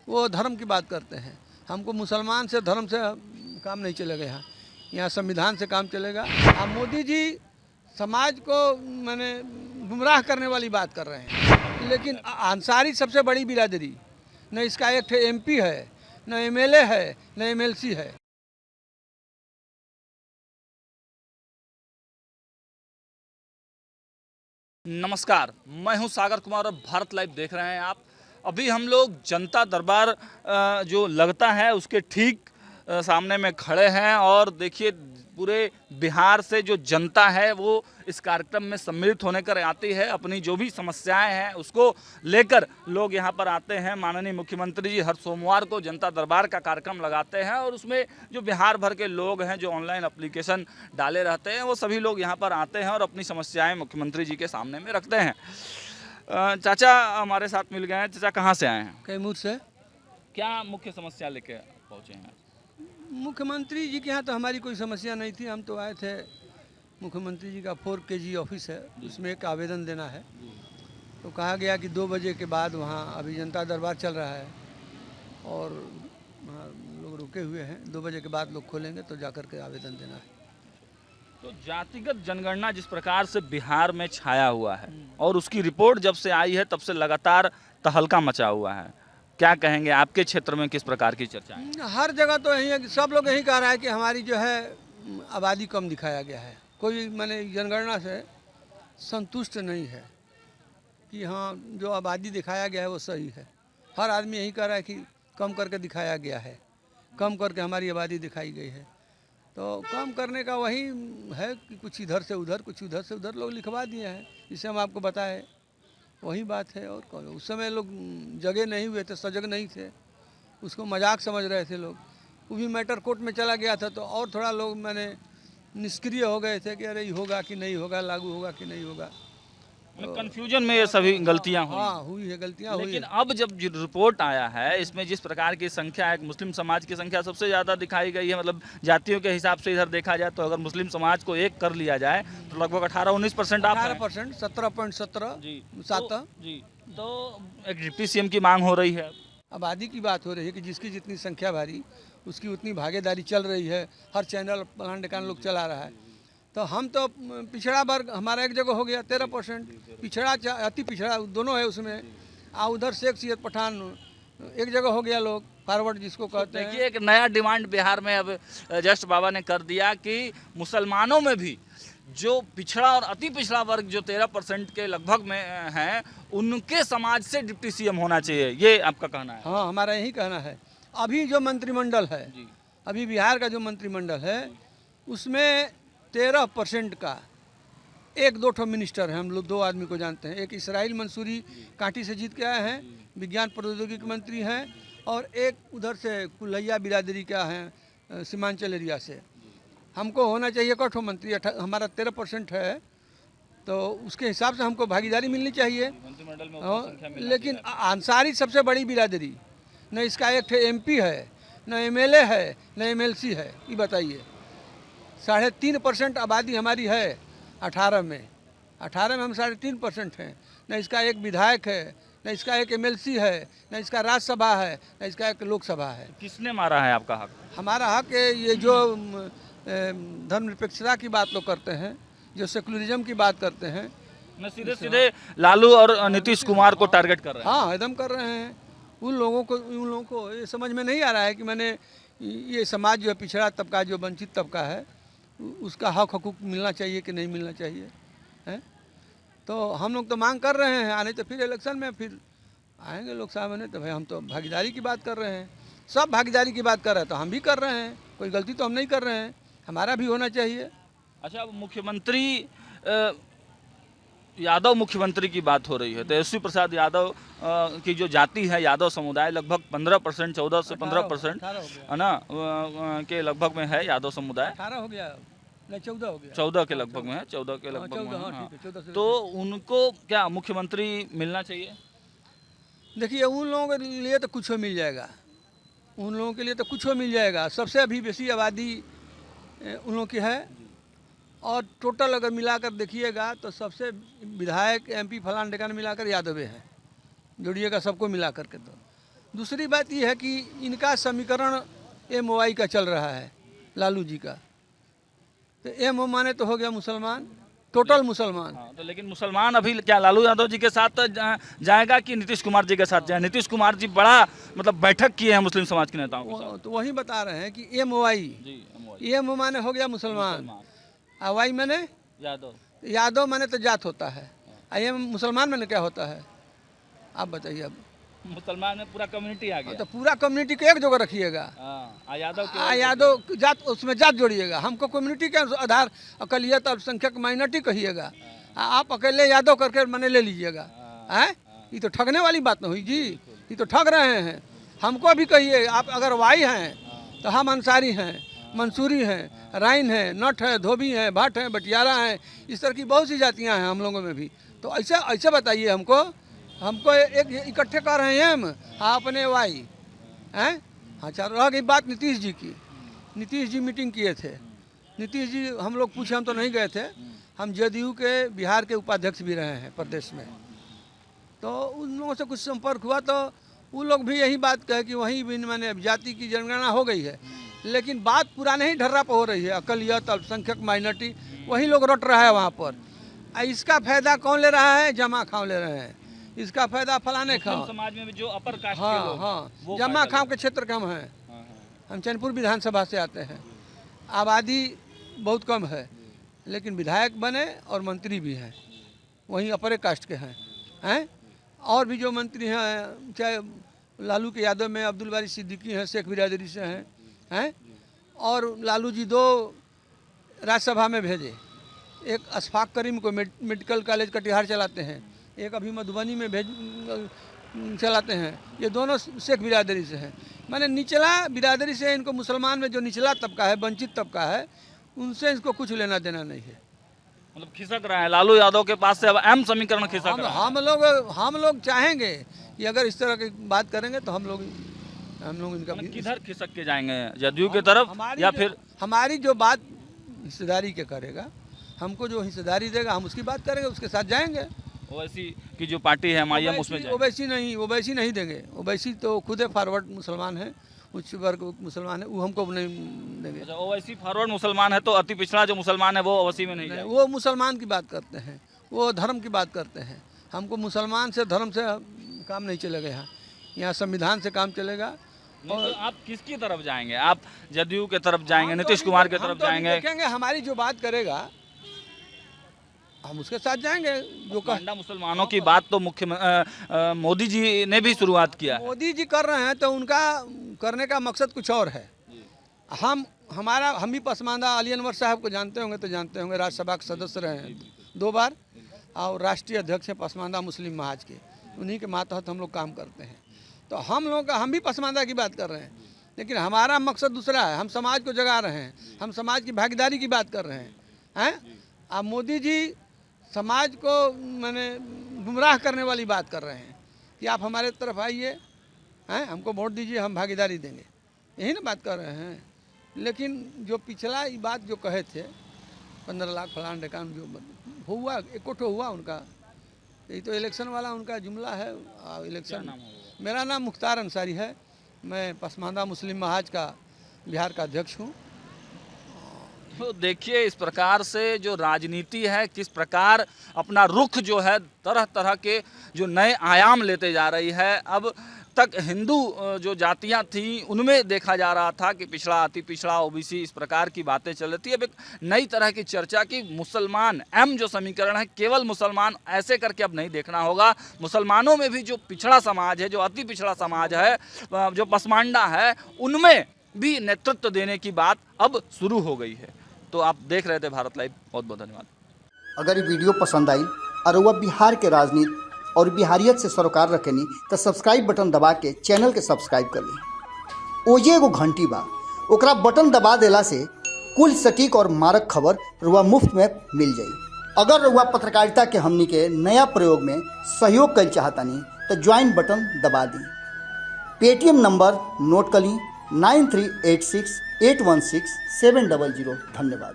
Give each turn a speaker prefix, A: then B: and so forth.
A: वो धर्म की बात करते हैं। हमको मुसलमान से धर्म से काम नहीं चलेगा। यहाँ संविधान से काम चलेगा। अब मोदी जी समाज को मैंने गुमराह करने वाली बात कर रहे हैं, लेकिन अंसारी सबसे बड़ी बिरादरी, न इसका एक MP है, न MLA है, न MLC है।
B: नमस्कार, मैं हूं सागर कुमार और भारत लाइव देख रहे हैं आप। अभी हम लोग जनता दरबार जो लगता है उसके ठीक सामने में खड़े हैं और देखिए पूरे बिहार से जो जनता है वो इस कार्यक्रम में सम्मिलित होने कर आती है। अपनी जो भी समस्याएं हैं उसको लेकर लोग यहां पर आते हैं। माननीय मुख्यमंत्री जी हर सोमवार को जनता दरबार का कार्यक्रम लगाते हैं और उसमें जो बिहार भर के लोग हैं जो ऑनलाइन एप्लीकेशन डाले रहते हैं वो सभी लोग यहां पर आते हैं और अपनी समस्याएं मुख्यमंत्री जी के सामने में रखते हैं। चाचा हमारे साथ मिल गए हैं। चाचा कहाँ से आए हैं?
A: कैमूर से।
B: क्या मुख्य समस्या लेके पहुँचे हैं?
A: मुख्यमंत्री जी के यहाँ तो हमारी कोई समस्या नहीं थी। हम तो आए थे, मुख्यमंत्री जी का 4KG ऑफिस है, उसमें एक आवेदन देना है। तो कहा गया कि 2 बजे के बाद वहाँ अभी जनता दरबार चल रहा है और वहाँ लोग रुके हुए हैं। 2 बजे के बाद लोग खोलेंगे तो जाकर के आवेदन देना है।
B: तो जातिगत जनगणना जिस प्रकार से बिहार में छाया हुआ है और उसकी रिपोर्ट जब से आई है तब से लगातार तहलका मचा हुआ है, क्या कहेंगे? आपके क्षेत्र में किस प्रकार की चर्चा है?
A: हर जगह तो यही है कि सब लोग यही कह रहा है कि हमारी जो है आबादी कम दिखाया गया है। कोई मैंने जनगणना से संतुष्ट नहीं है कि हाँ जो आबादी दिखाया गया है वो सही है। हर आदमी यही कह रहा है कि कम करके दिखाया गया है, कम करके हमारी आबादी दिखाई गई है। तो कम करने का वही है कि कुछ इधर से उधर, कुछ उधर से उधर लोग लिखवा दिए हैं। जिसे हम आपको बताए वही बात है। और उस समय लोग जगे नहीं हुए थे, सजग नहीं थे, उसको मजाक समझ रहे थे लोग। वो भी मैटर कोर्ट में चला गया था तो और थोड़ा लोग मैंने निष्क्रिय हो गए थे कि अरे ये होगा कि नहीं होगा, लागू होगा कि नहीं होगा।
B: कंफ्यूजन में ये सभी गलतियां हुई।
A: हाँ हुई है, गलतियाँ हुई
B: लेकिन
A: है।
B: अब जब जो रिपोर्ट आया है इसमें जिस प्रकार की संख्या है, मुस्लिम समाज की संख्या सबसे ज़्यादा दिखाई गई है। मतलब जातियों के हिसाब से इधर देखा जाए तो अगर मुस्लिम समाज को एक कर लिया जाए तो लगभग 18-19% आप हैं।
A: 18%, 17.17
B: जी
A: 7।
B: जी तो एक डिप्टी CM की मांग हो रही है।
A: आबादी की बात हो रही है कि जिसकी जितनी संख्या भारी उसकी उतनी भागीदारी चल रही है। हर चैनल प्लान डिकान लोग चला रहा है। तो हम तो पिछड़ा वर्ग हमारा एक जगह हो गया 13%, पिछड़ा अति पिछड़ा दोनों है उसमें। उधर शेख सैयद पठान एक जगह हो गया, लोग फॉरवर्ड जिसको कहते हैं।
B: देखिए एक नया डिमांड बिहार में अब जस्ट बाबा ने कर दिया कि मुसलमानों में भी जो पिछड़ा और अति पिछड़ा वर्ग जो 13% के लगभग में हैं उनके समाज से डिप्टी CM होना चाहिए, ये आपका कहना है?
A: हाँ हमारा यही कहना है। अभी जो मंत्रिमंडल है,
B: जी।
A: अभी बिहार का जो मंत्रिमंडल है उसमें 13% का 1-2 ठो मिनिस्टर हैं। हम लोग 2 आदमी को जानते हैं। एक इसराइल मंसूरी कांटी से जीत के आए हैं, विज्ञान प्रौद्योगिकी मंत्री हैं। और एक उधर से कुल्हैया बिरादरी का हैं, सीमांचल एरिया से। हमको होना चाहिए कठो मंत्री। हमारा 13% है तो उसके हिसाब से हमको भागीदारी मिलनी चाहिए।
B: मंत्रिमंडल में उतना संख्या मिलना
A: लेकिन अंसारी सबसे बड़ी बिरादरी, न इसका एक MP है, न MLA है, न MLC है। ये बताइए, 3.5% आबादी हमारी है 18 में। 18 में हम 3.5% हैं। न इसका एक विधायक है, न इसका एक MLC है, न इसका राज्यसभा है, न इसका एक लोकसभा है।
B: किसने मारा है आपका हक?
A: हमारा हक है ये जो धर्मनिरपेक्षता की बात लोग करते हैं, जो सेकुलरिज्म की बात करते हैं,
B: मैं सीधे सीधे लालू और नीतीश कुमार को टारगेट कर रहे हैं।
A: हाँ एकदम कर रहे हैं। उन लोगों को ये समझ में नहीं आ रहा है कि मैंने ये समाज जो है पिछड़ा तबका, जो वंचित तबका है, उसका हक हकूक मिलना चाहिए कि नहीं मिलना चाहिए है। तो हम लोग तो मांग कर रहे हैं। आने तो फिर इलेक्शन में फिर आएंगे लोग सामने। तो भाई हम तो भागीदारी की बात कर रहे हैं, सब भागीदारी की बात कर रहे हैं तो हम भी कर रहे हैं। कोई गलती तो हम नहीं कर रहे हैं, हमारा भी होना चाहिए।
B: अच्छा, अब मुख्यमंत्री यादव मुख्यमंत्री की बात हो रही है। तेजस्वी प्रसाद यादव की जो जाति है यादव समुदाय लगभग 15%, 14 से 15% है ना के लगभग में है यादव समुदाय।
A: 18 हो गया, नहीं 14 हो गया।
B: 14 के लगभग में है, 14 के लगभग में है। हाँ।
A: ठीक है, 14 से।
B: तो उनको क्या मुख्यमंत्री मिलना चाहिए?
A: देखिए उन लोगों के लिए तो कुछ मिल जाएगा, उन लोगों के लिए तो कुछ मिल जाएगा। सबसे अभी बेसी आबादी उन लोगों की है। और टोटल अगर मिलाकर देखिएगा तो सबसे विधायक MP फलान ढेकान मिलाकर यादव है, जोड़िएगा सबको मिला करके। तो दूसरी बात ये है कि इनका समीकरण MOI का चल रहा है, लालू जी का। तो MO माने तो हो गया मुसलमान, टोटल मुसलमान।
B: हाँ, तो लेकिन मुसलमान अभी क्या लालू यादव जी के साथ जाएगा कि नीतीश कुमार जी के साथ जाए? नीतीश कुमार जी बड़ा मतलब बैठक किए हैं मुस्लिम समाज के नेताओं के साथ।
A: तो वही बता रहे हैं कि MOI,
B: जी,
A: MO माने हो गया मुसलमान, वाई माने
B: यादव,
A: यादव माने तो जात होता है, मुसलमान माने क्या होता है आप बताइए। अब
B: मुसलमान में पूरा कम्युनिटी आ गया।
A: तो पूरा कम्युनिटी को एक जगह रखिएगा, यादव जात, उसमें जात जोड़िएगा। हमको कम्युनिटी के आधार अकलियत अल्पसंख्यक माइनॉरिटी कहिएगा, आप अकेले यादव करके मैंने ले लीजिएगा। हैं, ये तो ठगने वाली बात न हुई जी, ये तो ठग रहे हैं। हमको भी कहिए, आप अगर वाई हैं तो हम अंसारी हैं, मंसूरी हैं, राइन हैं, नट है, धोबी हैं, भट्ट हैं, बटियारा हैं, इस तरह की बहुत सी जातियाँ हैं हम लोगों में भी। तो ऐसे बताइए हमको एक इकट्ठे कर रहे हैं हम, हाँ अपने वाई हैं। हाँ चल, रह गई बात नीतीश जी की। नीतीश जी मीटिंग किए थे, नीतीश जी हम लोग पूछे, हम तो नहीं गए थे, हम JDU के बिहार के उपाध्यक्ष भी रहे हैं प्रदेश में। तो उन लोगों से कुछ संपर्क हुआ तो वो लोग भी यही बात कहे कि वहीं भी मैंने जाति की जनगणना हो गई है, लेकिन बात पुराने ही ढर्रा पर हो रही है। अकलियत अल्पसंख्यक माइनॉरिटी वही लोग रट रहा है वहाँ पर। इसका फायदा कौन ले रहा है? जमा खां ले रहे हैं। इसका फायदा फलाने खां
B: समाज में भी जो अपर कास्ट के
A: हाँ
B: लोग,
A: हाँ, जमा खां के क्षेत्र कम है। हम चैनपुर विधानसभा से आते हैं, आबादी बहुत कम है, लेकिन विधायक बने और मंत्री भी हैं वहीं अपरे कास्ट के हैं। और भी जो मंत्री हैं, चाहे लालू के यादव में अब्दुल बारी सिद्दीकी हैं, शेख बिरादरी से हैं। और लालू जी 2 राज्यसभा में भेजे, एक अशफाक करीम को मेडिकल कॉलेज कटिहार चलाते हैं, एक अभी मधुबनी में चलाते हैं। ये दोनों शेख बिरादरी से हैं, माने निचला बिरादरी से। इनको मुसलमान में जो निचला तबका है, वंचित तबका है, उनसे इसको कुछ लेना देना नहीं है।
B: मतलब खिसक रहा है लालू यादव के पास से अब M समीकरण खिसक रहा है।
A: हम लोग चाहेंगे कि अगर इस तरह की बात करेंगे तो हम लोग इनका
B: किधर खिसक के जाएंगे? JDU की तरफ या फिर
A: हमारी जो बात हिस्सेदारी के करेगा, हमको जो हिस्सेदारी देगा हम उसकी बात करेंगे, उसके साथ जाएंगे।
B: ओवैसी की जो पार्टी है MIM, उसमें
A: ओवैसी नहीं देंगे। ओवैसी तो खुद फॉरवर्ड मुसलमान है, उच्च वर्ग मुसलमान है, वो हमको नहीं देंगे।
B: अच्छा, ओवैसी फॉरवर्ड मुसलमान है तो अति पिछड़ा जो मुसलमान है वो ओवैसी में नहीं जाएगा।
A: वो मुसलमान की बात करते हैं, वो धर्म की बात करते हैं। हमको मुसलमान से धर्म से काम नहीं चलेगा, यहाँ संविधान से काम चलेगा।
B: और तो आप किसकी तरफ जाएंगे? आप JDU के तरफ जाएंगे, नीतीश कुमार के तरफ जाएंगे?
A: देखेंगे, हमारी जो बात करेगा हम उसके साथ जाएंगे। जो
B: कांडा मुसलमानों की बात तो मोदी जी ने भी शुरुआत किया है।
A: मोदी जी कर रहे हैं तो उनका करने का मकसद कुछ और है। हम भी पसमानदा अली अनवर साहब को जानते होंगे, राज्यसभा के सदस्य रहे हैं 2 बार और राष्ट्रीय अध्यक्ष हैं पसमानदा मुस्लिम महाज के, उन्हीं के मातहत हम लोग काम करते हैं। तो हम भी पसमानदा की बात कर रहे हैं, लेकिन हमारा मकसद दूसरा है। हम समाज को जगा रहे हैं, हम समाज की भागीदारी की बात कर रहे हैं। अब मोदी जी समाज को मैंने गुमराह करने वाली बात कर रहे हैं कि आप हमारे तरफ आइए, हमको वोट दीजिए, हम भागीदारी देंगे, यही ना बात कर रहे हैं। लेकिन जो पिछला ये बात जो कहे थे 15 लाख फलान ढेकान जो हुआ, इकट्ठो हुआ उनका, यही तो इलेक्शन वाला उनका जुमला है। इलेक्शन, मेरा नाम मुख्तार अंसारी है, मैं पसमानदा मुस्लिम महाज का बिहार का अध्यक्ष हूँ।
B: तो देखिए इस प्रकार से जो राजनीति है, किस प्रकार अपना रुख जो है तरह तरह के जो नए आयाम लेते जा रही है। अब तक हिंदू जो जातियां थीं उनमें देखा जा रहा था कि पिछड़ा, अति पिछड़ा, OBC, इस प्रकार की बातें चल रही थी। अब एक नई तरह की चर्चा की मुसलमान M जो समीकरण है, केवल मुसलमान ऐसे करके अब नहीं देखना होगा। मुसलमानों में भी जो पिछड़ा समाज है, जो अति पिछड़ा समाज है, जो पसमांडा है, उनमें भी नेतृत्व देने की बात अब शुरू हो गई है। तो आप देख रहे थे भारत लाइव, बहुत बहुत धन्यवाद।
C: अगर ये वीडियो पसंद आई और वह बिहार के राजनीति और बिहारियत से सरोकार रखेनी तो सब्सक्राइब बटन दबा के चैनल के सब्सक्राइब कर ली। ओजे एगो घंटी बा, ओकरा बटन दबा देला से कुल सटीक और मारक खबर रुआ मुफ्त में मिल जाई। अगर रुआ पत्रकारिता के हमनी के नया प्रयोग में सहयोग कर चाहतानी तो ज्वाइन बटन दबा दी। पेटीएम नंबर नोट कर ली 9386816700। धन्यवाद।